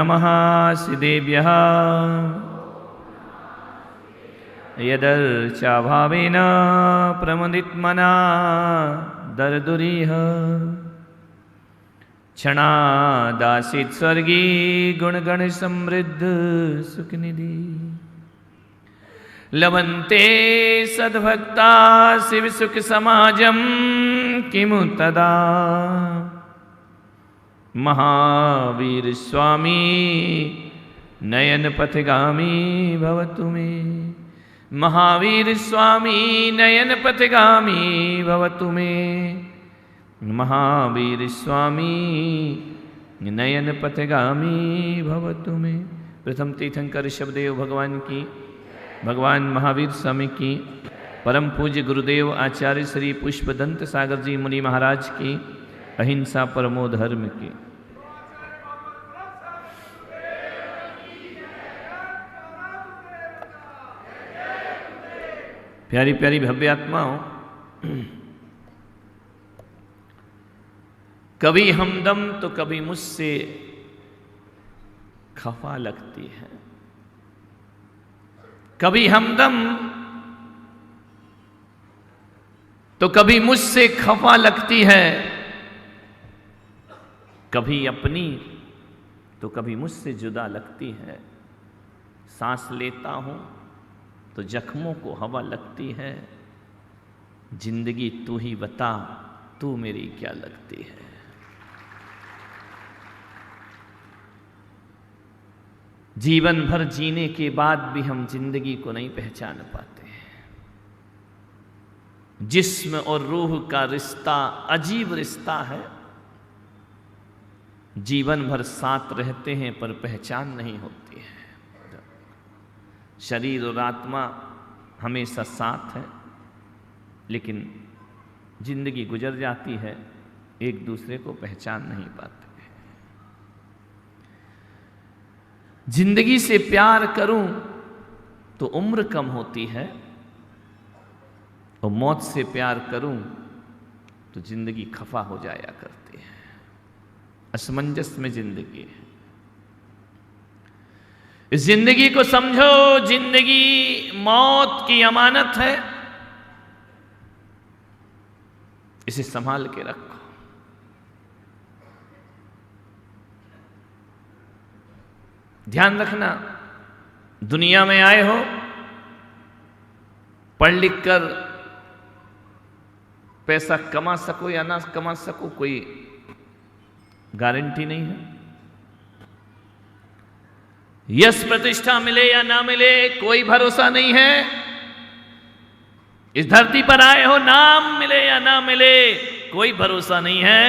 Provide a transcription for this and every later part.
नमः सिदेभ्यः यदर्चाभावेन प्रमुदितमना दरदुरीह क्षणादासीत् स्वर्गी गुणगण समृद्ध सुखनिधि लभन्ते सद्भक्ता शिव सुख समाजम किमु तदा महावीर स्वामी नयन पथगामी भवतु मे महावीर स्वामी नयन पथगामी भवतु मे महावीर स्वामी नयन पथगामी भवतु मे। प्रथम तीर्थंकर ऋषभदेव भगवान की, भगवान महावीर स्वामी की, परम पूज्य गुरुदेव आचार्य श्री पुष्पदंत सागर जी मुनि महाराज की, अहिंसा परमो धर्म की। प्यारी प्यारी भव्य आत्माओं, कभी हमदम तो कभी मुझसे खफा लगती है, कभी हमदम तो कभी मुझसे खफा लगती है, कभी अपनी तो कभी मुझसे जुदा लगती है। सांस लेता हूं तो जख्मों को हवा लगती है। जिंदगी तू ही बता, तू मेरी क्या लगती है। जीवन भर जीने के बाद भी हम जिंदगी को नहीं पहचान पाते हैं। जिस्म और रूह का रिश्ता अजीब रिश्ता है। जीवन भर साथ रहते हैं पर पहचान नहीं होती है। शरीर और आत्मा हमेशा साथ है, लेकिन जिंदगी गुजर जाती है, एक दूसरे को पहचान नहीं पाते। जिंदगी से प्यार करूं तो उम्र कम होती है, और मौत से प्यार करूं तो जिंदगी खफा हो जाया करती है। असमंजस में जिंदगी है। इस जिंदगी को समझो, जिंदगी मौत की अमानत है, इसे संभाल के रखो। ध्यान रखना, दुनिया में आए हो, पढ़ लिख कर पैसा कमा सको या ना कमा सको, कोई गारंटी नहीं है। यश प्रतिष्ठा मिले या ना मिले, कोई भरोसा नहीं है। इस धरती पर आए हो, नाम मिले या ना मिले, कोई भरोसा नहीं है।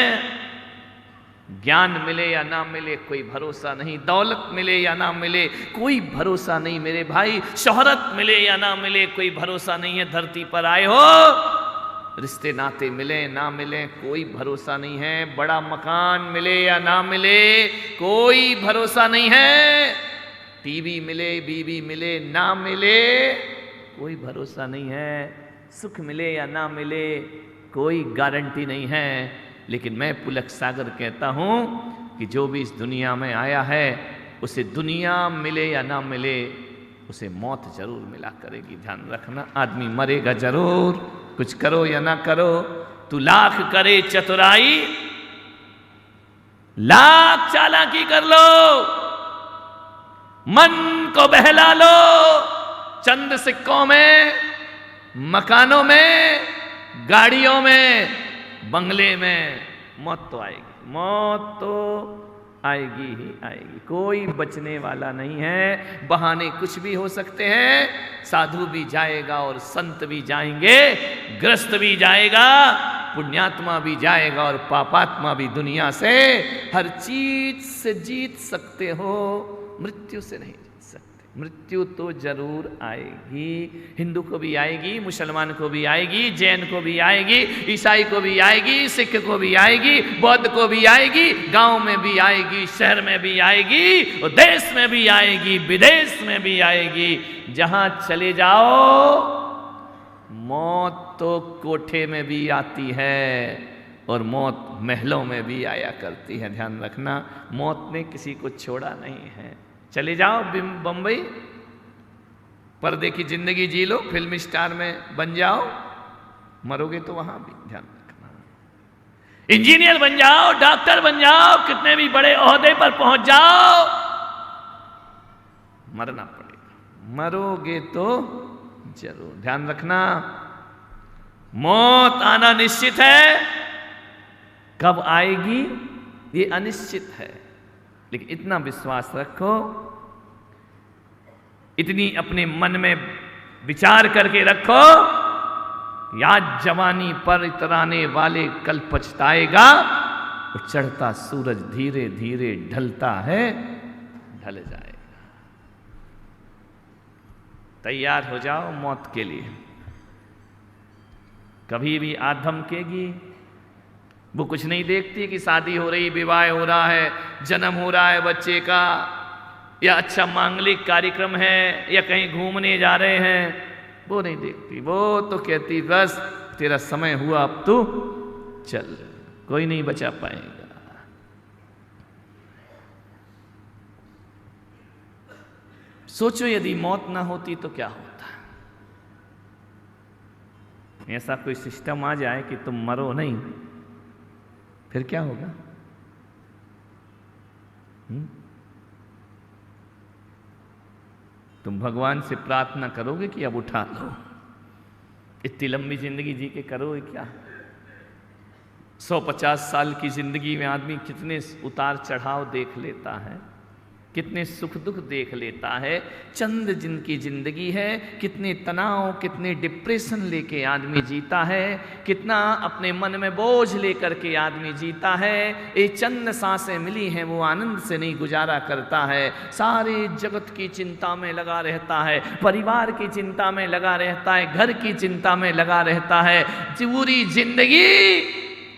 ज्ञान मिले या ना मिले, कोई भरोसा नहीं। दौलत मिले या ना मिले, कोई भरोसा नहीं मेरे भाई। शोहरत मिले या ना मिले, कोई भरोसा नहीं है। धरती पर आए हो, रिश्ते नाते मिले ना मिले, कोई भरोसा नहीं है। बड़ा मकान मिले या ना मिले, कोई भरोसा नहीं है। टीवी मिले, बीवी मिले ना मिले, कोई भरोसा नहीं है। सुख मिले या ना मिले, कोई गारंटी नहीं है। लेकिन मैं पुलक सागर कहता हूं कि जो भी इस दुनिया में आया है, उसे दुनिया मिले या ना मिले, उसे मौत जरूर मिला करेगी। ध्यान रखना, आदमी मरेगा जरूर, कुछ करो या ना करो। तू लाख करे चतुराई, लाख चालाकी कर लो, मन को बहला लो, चंद सिक्कों में, मकानों में, गाड़ियों में, बंगले में, मौत तो आएगी, मौत तो आएगी ही आएगी। कोई बचने वाला नहीं है। बहाने कुछ भी हो सकते हैं। साधु भी जाएगा और संत भी जाएंगे, ग्रस्त भी जाएगा, पुण्यात्मा भी जाएगा और पापात्मा भी दुनिया से। हर चीज से जीत सकते हो, मृत्यु से नहीं जीत सकते। मृत्यु तो जरूर आएगी। हिंदू को भी आएगी, मुसलमान को भी आएगी, जैन को भी आएगी, ईसाई को भी आएगी, सिख को भी आएगी, बौद्ध को भी आएगी, गांव में भी आएगी, शहर में भी आएगी, और देश में भी आएगी, विदेश में भी आएगी। जहां चले जाओ, मौत तो कोठे में भी आती है और मौत महलों में भी आया करती है। ध्यान रखना, मौत ने किसी को छोड़ा नहीं है। चले जाओ बंबई, पर्दे की जिंदगी जी लो, फिल्म स्टार में बन जाओ, मरोगे तो वहां भी। ध्यान रखना, इंजीनियर बन जाओ, डॉक्टर बन जाओ, कितने भी बड़े ओहदे पर पहुंच जाओ, मरना पड़ेगा। मरोगे तो जरूर। ध्यान रखना, मौत आना निश्चित है, कब आएगी ये अनिश्चित है, लेकिन इतना विश्वास रखो, इतनी अपने मन में विचार करके रखो, आज जवानी पर इतराने वाले कल पछताएगा। और चढ़ता सूरज धीरे धीरे ढलता है, ढल जाएगा। तैयार हो जाओ मौत के लिए। कभी भी आधमकेगी, वो कुछ नहीं देखती कि शादी हो रही, विवाह हो रहा है, जन्म हो रहा है बच्चे का, या अच्छा मांगलिक कार्यक्रम है, या कहीं घूमने जा रहे हैं, वो नहीं देखती। वो तो कहती बस तेरा समय हुआ, अब तू चल, कोई नहीं बचा पाएगा। सोचो यदि मौत ना होती तो क्या होता। ऐसा कोई सिस्टम आ जाए कि तुम मरो नहीं, फिर क्या होगा? तुम भगवान से प्रार्थना करोगे कि अब उठा लो, इतनी लंबी जिंदगी जी के करोगे क्या? 150 साल की जिंदगी में आदमी कितने उतार चढ़ाव देख लेता है, कितने सुख दुख देख लेता है। चंद जिनकी जिंदगी है, कितने तनाव, कितने डिप्रेशन लेके आदमी जीता है, कितना अपने मन में बोझ लेकर के आदमी जीता है। ये चंद सांसें मिली हैं, वो आनंद से नहीं गुजारा करता है, सारे जगत की चिंता में लगा रहता है, परिवार की चिंता में लगा रहता है, घर की चिंता में लगा रहता है। पूरी जिंदगी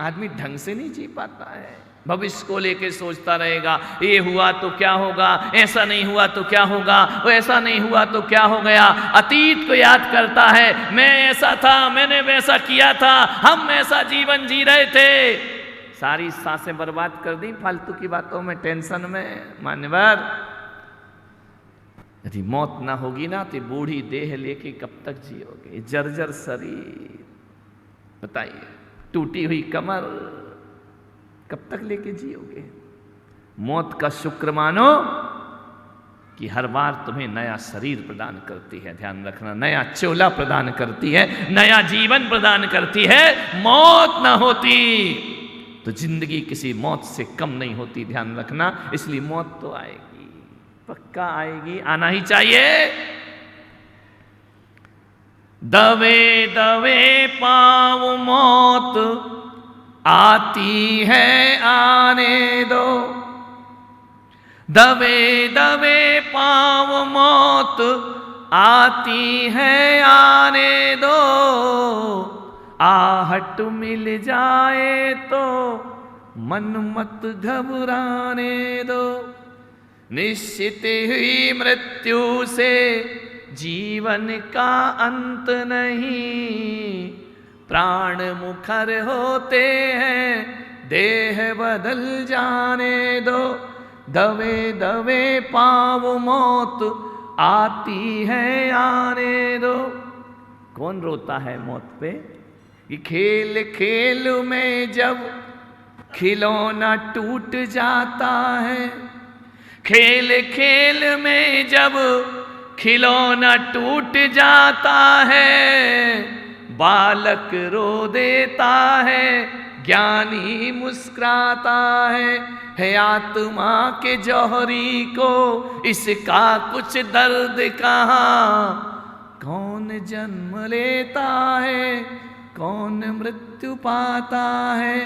आदमी ढंग से नहीं जी पाता है, भविष्य को लेके सोचता रहेगा, ये हुआ तो क्या होगा, ऐसा नहीं हुआ तो क्या होगा, वो ऐसा नहीं हुआ तो क्या हो गया। अतीत को याद करता है, मैं ऐसा था, मैंने वैसा किया था, हम ऐसा जीवन जी रहे थे। सारी सांसें बर्बाद कर दी फालतू की बातों में, टेंशन में। मान्यवर, यदि मौत ना होगी ना तो बूढ़ी देह लेके कब तक जियोगे? जर्जर शरीर, बताइए, टूटी हुई कमर, कब तक लेके जियोगे? मौत का शुक्र मानो कि हर बार तुम्हें नया शरीर प्रदान करती है। ध्यान रखना, नया चोला प्रदान करती है, नया जीवन प्रदान करती है। मौत ना होती तो जिंदगी किसी मौत से कम नहीं होती। ध्यान रखना, इसलिए मौत तो आएगी, पक्का आएगी, आना ही चाहिए। दबे दबे पाँव मौत आती है, आने दो। दबे दबे पाँव मौत आती है, आने दो। आहट मिल जाए तो मन मत घबराने दो। निश्चित हुई मृत्यु से जीवन का अंत नहीं, प्राण मुखर होते हैं, देह बदल जाने दो। दबे दबे पाँव मौत आती है, आने दो। कौन रोता है मौत पे? कि खेल खेल में जब खिलौना टूट जाता है, खेल खेल में जब खिलौना टूट जाता है, बालक रो देता है, ज्ञानी मुस्कुराता है आत्मा के जौहरी को इसका कुछ दर्द कहाँ। कौन जन्म लेता है, कौन मृत्यु पाता है,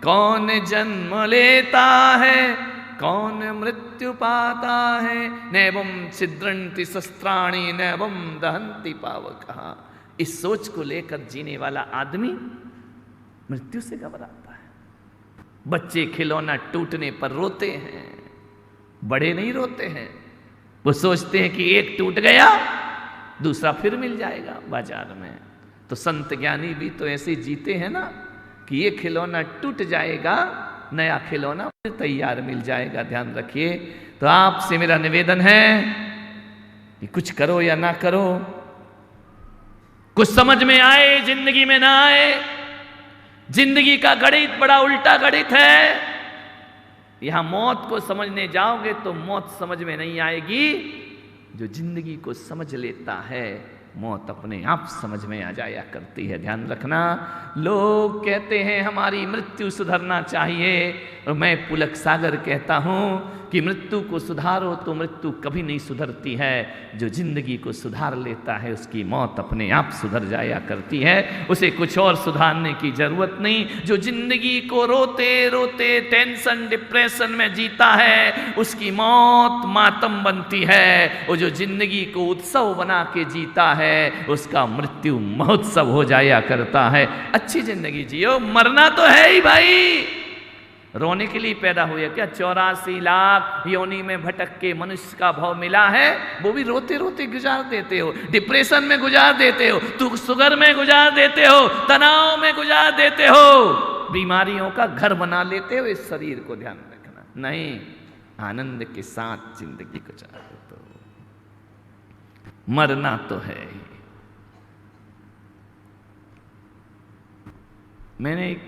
कौन जन्म लेता है, कौन मृत्यु पाता है। नैवं छिद्रन्ति शस्त्राणि नैवं दहन्ति पावकः। इस सोच को लेकर जीने वाला आदमी मृत्यु से घबराता है। बच्चे खिलौना टूटने पर रोते हैं, बड़े नहीं रोते हैं। वो सोचते हैं कि एक टूट गया दूसरा फिर मिल जाएगा बाजार में। तो संत ज्ञानी भी तो ऐसे जीते हैं ना, कि ये खिलौना टूट जाएगा, नया खिलौना फिर तैयार मिल जाएगा। ध्यान रखिए। तो आपसे मेरा निवेदन है कि कुछ करो या ना करो, कुछ समझ में आए जिंदगी में ना आए, जिंदगी का गणित बड़ा उल्टा गणित है। यहां मौत को समझने जाओगे तो मौत समझ में नहीं आएगी। जो जिंदगी को समझ लेता है मौत अपने आप समझ में आ जाया करती है। ध्यान रखना। लोग कहते हैं हमारी मृत्यु सुधरना चाहिए, और मैं पुलक सागर कहता हूं कि मृत्यु को सुधारो तो मृत्यु कभी नहीं सुधरती है। जो जिंदगी को सुधार लेता है उसकी मौत अपने आप सुधर जाया करती है, उसे कुछ और सुधारने की जरूरत नहीं। जो जिंदगी को रोते रोते टेंशन डिप्रेशन में जीता है उसकी मौत मातम बनती है, और जो जिंदगी को उत्सव बना के जीता है उसका मृत्यु महोत्सव हो जाया करता है। अच्छी जिंदगी जियो, मरना तो है ही भाई। रोने के लिए पैदा हुए क्या? 84 लाख योनि में भटक के मनुष्य का भाव मिला है, वो भी रोते रोते गुजार देते हो, डिप्रेशन में गुजार देते हो, तू शुगर में गुजार देते हो, तनाव में गुजार देते हो, बीमारियों का घर बना लेते हो इस शरीर को। ध्यान रखना। नहीं, आनंद के साथ जिंदगी को चाहो तो मरना तो है। मैंने एक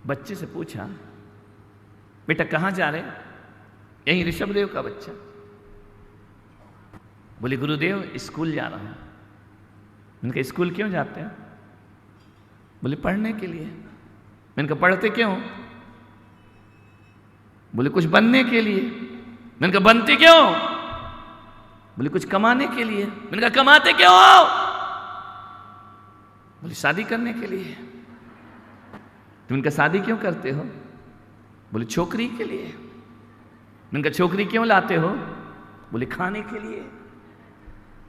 बच्चे से पूछा, बेटा कहां जा रहे? यही ऋषभदेव का बच्चा। बोले गुरुदेव स्कूल जा रहा हूं। मैंने कहा स्कूल क्यों जाते हैं? बोले पढ़ने के लिए। मैंने कहा पढ़ते क्यों? बोले कुछ बनने के लिए। मैंने कहा बनते क्यों? बोले कुछ कमाने के लिए। मैंने कहा कमाते क्यों? बोले शादी करने के लिए। तुम इनका शादी क्यों करते हो? बोले छोकरी के लिए। मैंने कहा छोकरी क्यों लाते हो? बोले खाने के लिए।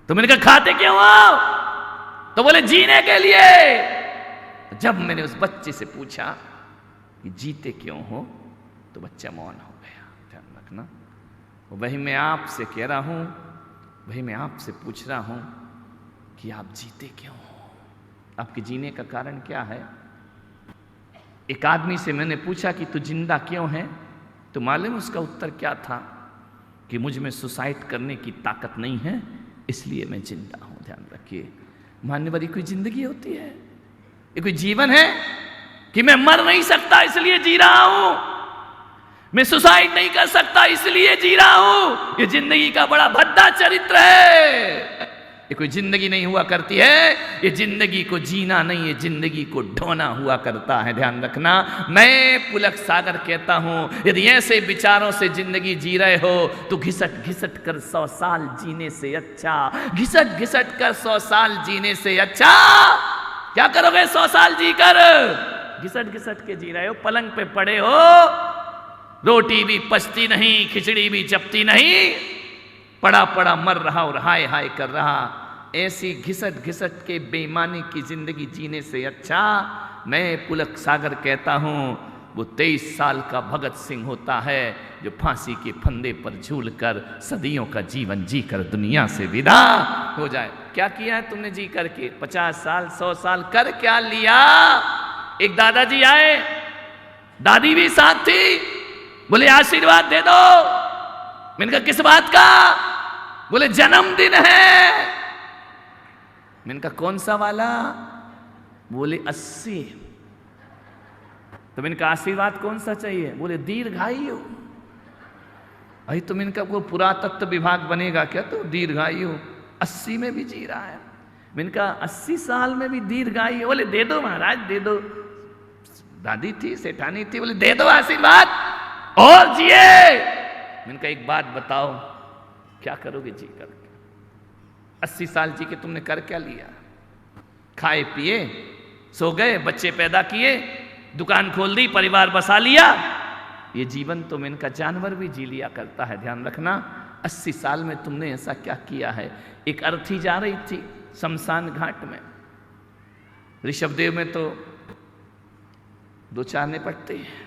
तो मैंने कहा खाते क्यों हो? तो बोले जीने के लिए। जब मैंने उस बच्चे से पूछा कि जीते क्यों हो, तो बच्चा मौन हो गया। ध्यान रखना। वही मैं आपसे कह रहा हूं, वही मैं आपसे पूछ रहा हूं कि आप जीते क्यों हो? आपके जीने का कारण क्या है? एक आदमी से मैंने पूछा कि तू जिंदा क्यों है, तो मालूम उसका उत्तर क्या था? कि मुझ में सुसाइड करने की ताकत नहीं है, इसलिए मैं जिंदा हूं। ध्यान रखिए। मानने वाली कोई जिंदगी होती है? ये कोई जीवन है कि मैं मर नहीं सकता इसलिए जी रहा हूं, मैं सुसाइड नहीं कर सकता इसलिए जी रहा हूं? ये जिंदगी का बड़ा भद्दा चरित्र है। ये कोई जिंदगी नहीं हुआ करती है। ये जिंदगी को जीना नहीं, ये जिंदगी को ढोना हुआ करता है। ध्यान रखना। मैं पुलक सागर कहता हूं, यदि ऐसे विचारों से जिंदगी जी रहे हो तो घिसट घिसट कर 100 साल जीने से अच्छा, घिसट घिसट कर 100 साल जीने से अच्छा। क्या करोगे 100 साल जीकर? घिसट घिसट के जी रहे हो, पलंग पे पड़े हो, रोटी भी पचती नहीं, खिचड़ी भी चपती नहीं, पड़ा पड़ा मर रहा और हाय हाय कर रहा। ऐसी घिसट घिसट के बेईमानी की जिंदगी जीने से अच्छा मैं पुलक सागर कहता हूं वो 23 साल का भगत सिंह होता है जो फांसी के फंदे पर झूलकर सदियों का जीवन जीकर दुनिया से विदा हो जाए। क्या किया है तुमने जी करके? 50 साल 100 साल कर क्या लिया? एक दादाजी आए, दादी भी साथ थी, बोले आशीर्वाद दे दो। मैंने कहा किस बात का? बोले जन्मदिन है। मैंने कहा कौन सा वाला? बोले 80। तो मैंने कहा आशीर्वाद कौन सा चाहिए? बोले दीर्घायु। भाई तो मैंने कहा वो पुरातत्व विभाग बनेगा क्या? तो दीर्घायु 80 में भी जी रहा है। मैंने कहा 80 साल में भी दीर्घायु? बोले दे दो महाराज दे दो। दादी थी, सेठानी थी, बोले दे दो आशीर्वाद और जिए। मैंने कहा एक बात बताओ, क्या करोगे जी करके? 80 साल जी के तुमने कर क्या लिया? खाए पिए, सो गए, बच्चे पैदा किए, दुकान खोल दी, परिवार बसा लिया। ये जीवन तो मैंने कहा जानवर भी जी लिया करता है। ध्यान रखना। 80 साल में तुमने ऐसा क्या किया है? एक अर्थी जा रही थी शमशान घाट में, ऋषभदेव में तो 2-4 निपटते हैं,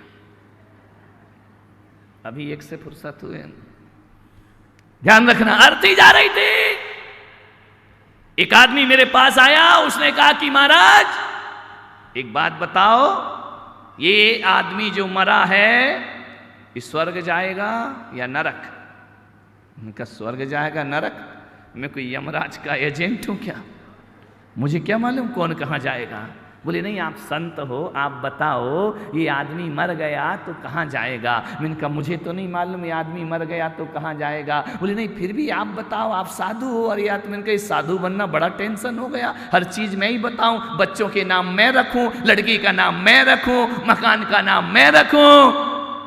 अभी एक से फुर्सत हुए। ध्यान रखना। अर्थी जा रही थी, एक आदमी मेरे पास आया, उसने कहा कि महाराज एक बात बताओ, ये आदमी जो मरा है इस स्वर्ग जाएगा या नरक? उनका स्वर्ग जाएगा नरक? मैं कोई यमराज का एजेंट हूं क्या? मुझे क्या मालूम कौन कहां जाएगा? बोले नहीं, आप संत हो, आप बताओ ये आदमी मर गया तो कहाँ जाएगा? मैंने कहा मुझे तो नहीं मालूम ये आदमी मर गया तो कहाँ जाएगा। बोले नहीं फिर भी आप बताओ, आप साधु हो। और यार मैंने कहा साधु बनना बड़ा टेंशन हो गया, हर चीज मैं ही बताऊं, बच्चों के नाम मैं रखूं, लड़की का नाम मैं रखूं, मकान का नाम मैं रखूं।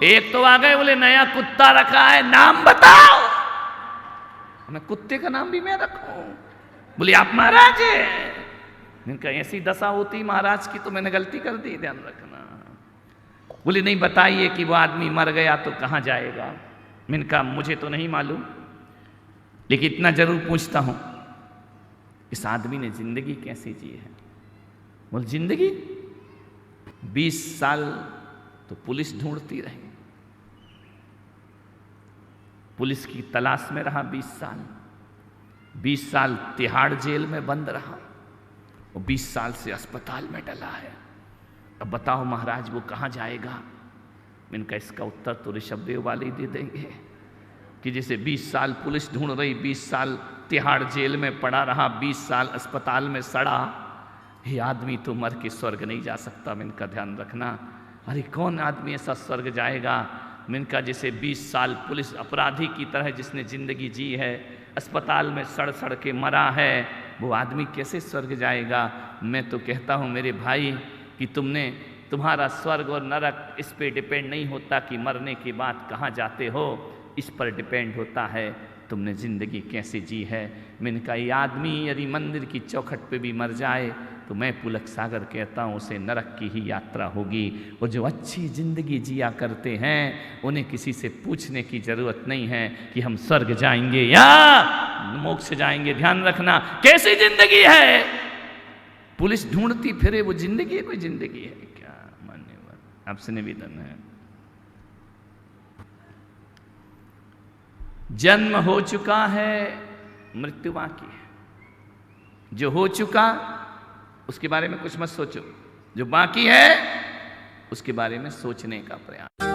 एक तो आ गए बोले नया कुत्ता रखा है, नाम बताओ। मैं कुत्ते का नाम भी मैं रखूं? बोले आप महाराज है। इनका ऐसी दशा होती महाराज की तो मैंने गलती कर दी, ध्यान रखना। बोले नहीं बताइए कि वो आदमी मर गया तो कहाँ जाएगा? मैंने कहा मुझे तो नहीं मालूम, लेकिन इतना जरूर पूछता हूं, इस आदमी ने जिंदगी कैसे जी है? बोल जिंदगी 20 साल तो पुलिस ढूंढती रही, पुलिस की तलाश में रहा 20 साल तिहाड़ जेल में बंद रहा, और 20 साल से अस्पताल में डला है। अब बताओ महाराज वो कहाँ जाएगा? मैंने कहा इसका उत्तर तो ऋषभदेव वाले ही दे देंगे कि जैसे 20 साल पुलिस ढूंढ रही, 20 साल तिहाड़ जेल में पड़ा रहा, 20 साल अस्पताल में सड़ा, ये आदमी तो मर के स्वर्ग नहीं जा सकता। मैंने कहा ध्यान रखना। अरे कौन आदमी ऐसा स्वर्ग जाएगा? मैंने कहा जैसे 20 साल पुलिस अपराधी की तरह जिसने जिंदगी जी है, अस्पताल में सड़ सड़ के मरा है, वो आदमी कैसे स्वर्ग जाएगा? मैं तो कहता हूँ मेरे भाई कि तुम्हारा स्वर्ग और नरक इस पे डिपेंड नहीं होता कि मरने के बाद कहाँ जाते हो, इस पर डिपेंड होता है तुमने ज़िंदगी कैसे जी है। मैंने कहा ये आदमी यदि मंदिर की चौखट पे भी मर जाए तो मैं पुलक सागर कहता हूँ उसे नरक की ही यात्रा होगी। और जो अच्छी ज़िंदगी जिया करते हैं उन्हें किसी से पूछने की ज़रूरत नहीं है कि हम स्वर्ग जाएंगे या मोक्ष जाएंगे। ध्यान रखना कैसी ज़िंदगी है, पुलिस ढूंढती फिरे, वो ज़िंदगी है? कोई ज़िंदगी है क्या? मान्यवर आपसे निवेदन है, जन्म हो चुका है, मृत्यु बाकी है। जो हो चुका उसके बारे में कुछ मत सोचो, जो बाकी है उसके बारे में सोचने का प्रयास।